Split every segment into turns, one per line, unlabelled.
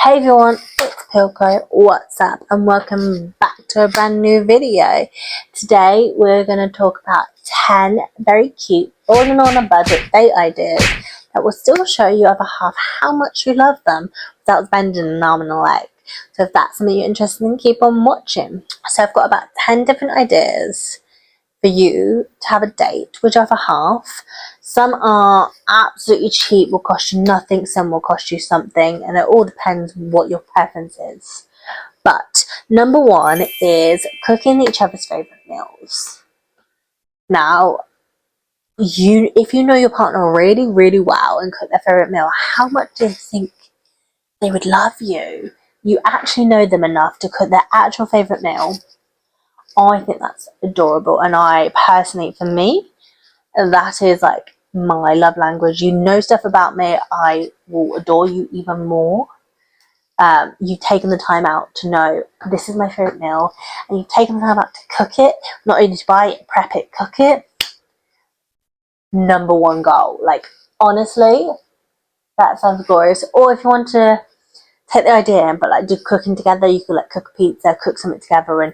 Hey everyone, it's Pilko, what's up, and welcome back to a brand new video. Today we're going to talk about 10 very cute, all in on a budget date ideas that will still show you other half how much you love them without spending an arm and a leg. So if that's something you're interested in, keep on watching. So I've got about 10 different ideas for you to have a date with your other half. Some are absolutely cheap, will cost you nothing, some will cost you something, and it all depends what your preference is. But number one is cooking each other's favourite meals. Now, if you know your partner really, really well and cook their favourite meal, how much do you think they would love you? You actually know them enough to cook their actual favourite meal. I think that's adorable, and I personally, for me, that is like my love language. You know stuff about me, I will adore you even more. You've taken the time out to know this is my favourite meal, and you've taken the time out to cook it, not only to buy it, prep it, cook it. Number one goal. Like, honestly, that sounds glorious. Or if you want to take the idea but like do cooking together, you could like cook a pizza, cook something together, and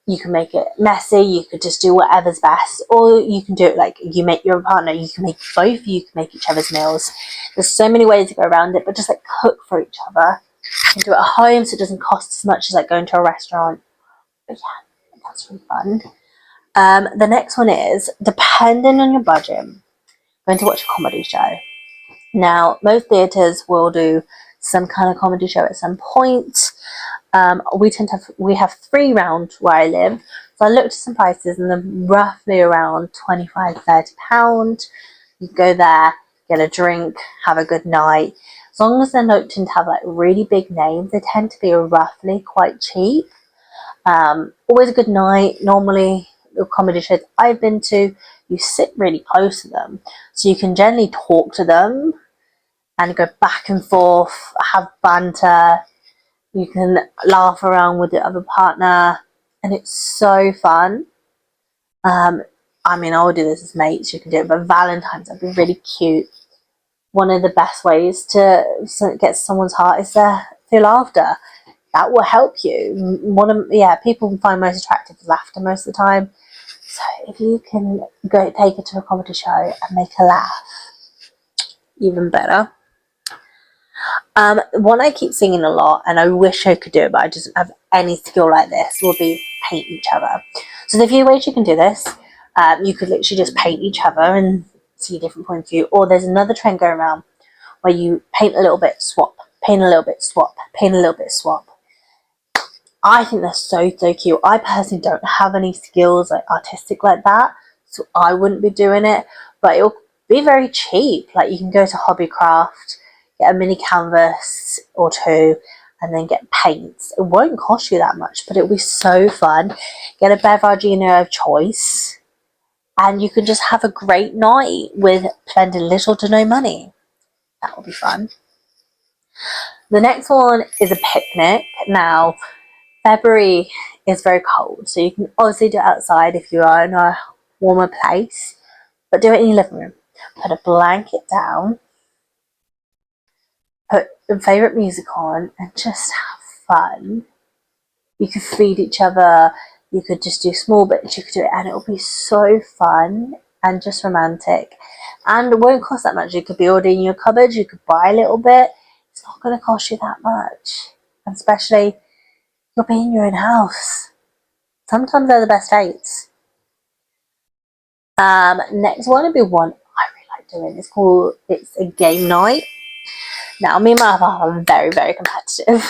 you can make it messy, you could just do whatever's best, or you can do it like you make your partner, you can make both, you can make each other's meals. There's so many ways to go around it, but just like cook for each other. You can do it at home so it doesn't cost as much as like going to a restaurant. But yeah, that's really fun. The next one is, depending on your budget, going to watch a comedy show. Now, most theatres will do some kind of comedy show at some point. We have 3 round where I live, so I looked at some prices and they're roughly around £25–30. You go there, get a drink, have a good night. As long as they're not tend to have like really big names, they tend to be roughly quite cheap. Always a good night. Normally the comedy shows I've been to, you sit really close to them, so you can generally talk to them and go back and forth, have banter. You can laugh around with the other partner, and it's so fun. I mean, I would do this as mates, you can do it, but Valentines would be really cute. One of the best ways to get someone's heart is through laughter. That will help you. People find most attractive laughter most of the time. So if you can go take her to a comedy show and make her laugh, even better. One I keep singing a lot, and I wish I could do it, but I just don't have any skill like this, will be paint each other. So there's a few ways you can do this. You could literally just paint each other and see a different point of view, or there's another trend going around where you paint a little bit, swap, paint a little bit, swap, paint a little bit, swap. I think that's so cute. I personally don't have any skills like artistic like that, so I wouldn't be doing it, but it'll be very cheap. Like, you can go to Hobbycraft, get a mini canvas or 2, and then get paints. It won't cost you that much, but it'll be so fun. Get a beveragino of choice, and you can just have a great night with spending little to no money. That will be fun. The next one is a picnic. Now, February is very cold, so you can obviously do it outside if you are in a warmer place, but do it in your living room. Put a blanket down, put your favourite music on, and just have fun. You could feed each other, you could just do small bits, you could do it, and it'll be so fun and just romantic. And it won't cost that much. You could be ordering in your cupboard, you could buy a little bit. It's not going to cost you that much. And especially, you'll be in your own house. Sometimes they're the best dates. Next one would be one I really like doing. It's a game night. Now, me and my other half are very, very competitive.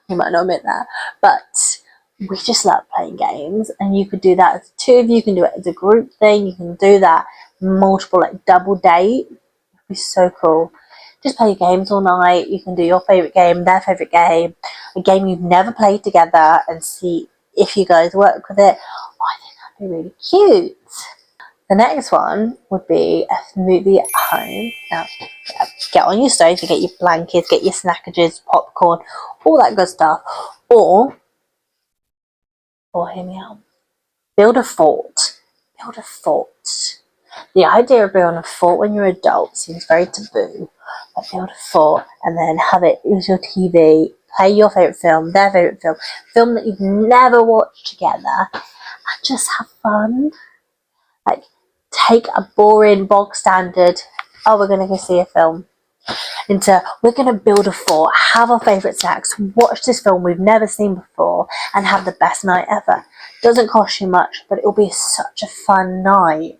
You might not admit that, but we just love playing games, and you could do that as 2 of you, you can do it as a group thing, you can do that multiple, like double date. It'd be so cool. Just play games all night. You can do your favourite game, their favourite game, a game you've never played together, and see if you guys work with it. Oh, I think that'd be really cute. The next one would be a movie at home. Now, get on your stove, you get your blankets, get your snackages, popcorn, all that good stuff. Or hear me out, build a fort. Build a fort. The idea of building a fort when you're an adult seems very taboo. But build a fort and then have it use your TV, play your favourite film, their favourite film that you've never watched together, and just have fun. Like, take a boring, bog standard, oh, we're going to go see a film, into we're going to build a fort, have our favourite snacks, watch this film we've never seen before, and have the best night ever. Doesn't cost you much, but it will be such a fun night.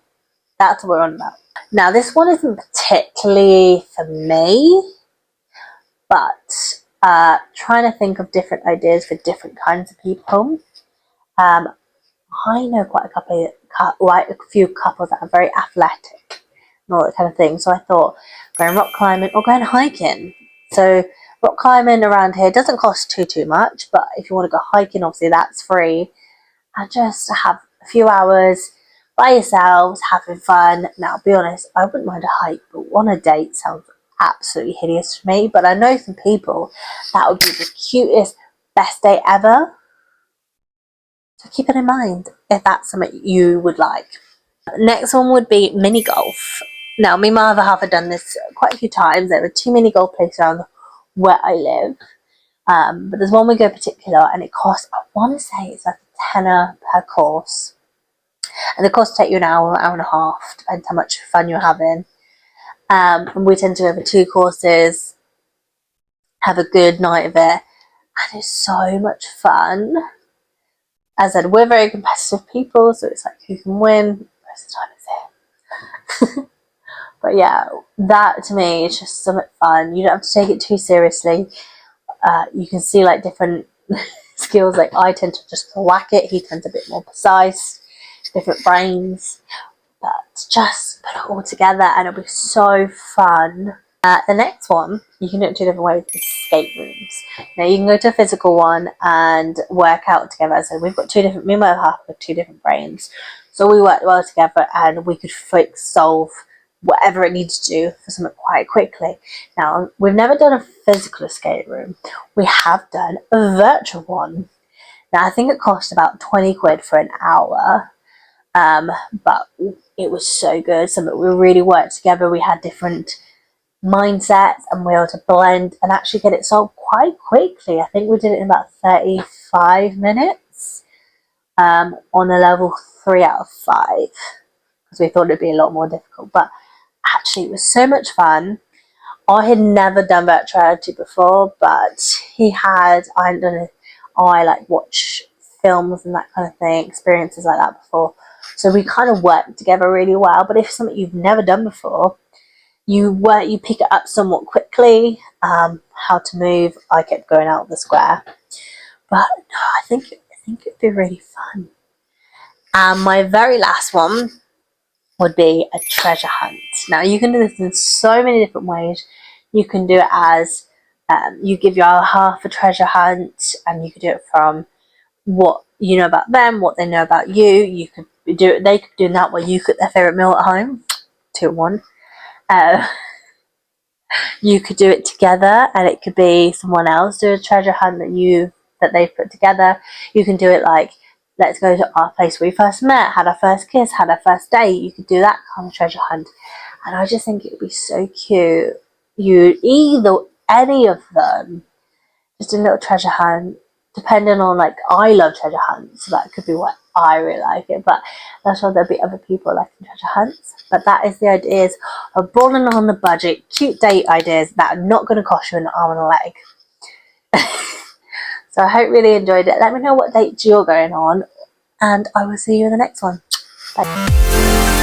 That's what we're on about. Now, this one isn't particularly for me, but trying to think of different ideas for different kinds of people. I know quite a few couples that are very athletic and all that kind of thing. So I thought going rock climbing or going hiking. So rock climbing around here doesn't cost too much, but if you want to go hiking, obviously that's free. And just have a few hours by yourselves, having fun. Now, I'll be honest, I wouldn't mind a hike, but on a date sounds absolutely hideous to me. But I know some people that would be the cutest, best date ever. So keep it in mind if that's something you would like. Next one would be mini golf. Now, me and my other half have done this quite a few times. There are 2 mini golf places around where I live. But there's one we go particular, and it costs, I want to say it's like a tenner per course. And the course will take you an hour and a half, depends how much fun you're having. And we tend to go over 2 courses, have a good night of it, and it's so much fun. As I said, we're very competitive people, so it's like who can win. Most of the time it's it. But yeah, that to me is just something fun. You don't have to take it too seriously. You can see like different skills. Like I tend to just whack it. He tends a bit more precise. Different brains. But just put it all together and it'll be so fun. The next one, you can do it 2 different ways, escape rooms. Now you can go to a physical one and work out together. So we've got 2 different, me and my half with 2 different brains. So we worked well together and we could solve whatever it needs to do for something quite quickly. Now, we've never done a physical escape room. We have done a virtual one. Now, I think it cost about 20 quid for an hour. But it was so good. So we really worked together. We had different mindsets and we were able to blend and actually get it solved quite quickly. I think we did it in about 35 minutes on a level 3 out of 5 because we thought it'd be a lot more difficult. But actually, it was so much fun. I had never done virtual reality before, but he had. I hadn't done it. I like watch films and that kind of thing, experiences like that before. So we kind of worked together really well. But if it's something you've never done before, you pick it up somewhat quickly. How to move. I kept going out of the square, but no, I think it'd be really fun. And my very last one would be a treasure hunt. Now you can do this in so many different ways. You can do it as you give your half a treasure hunt, and you could do it from what you know about them, what they know about you. You could do it. They could do that where you cook their favorite meal at home. 2 in 1. You could do it together, and it could be someone else do a treasure hunt that they've put together. You can do it like, let's go to our place where we first met, had our first kiss, had our first date. You could do that kind of treasure hunt, and I just think it would be so cute. Any of them, just a little treasure hunt. Depending on, like, I love treasure hunts, so that could be what I really like it, but I'm sure there'll be other people liking treasure hunts. But that is the ideas of balling on the budget, cute date ideas that are not going to cost you an arm and a leg. So I hope you really enjoyed it. Let me know what dates you're going on, and I will see you in the next one. Bye.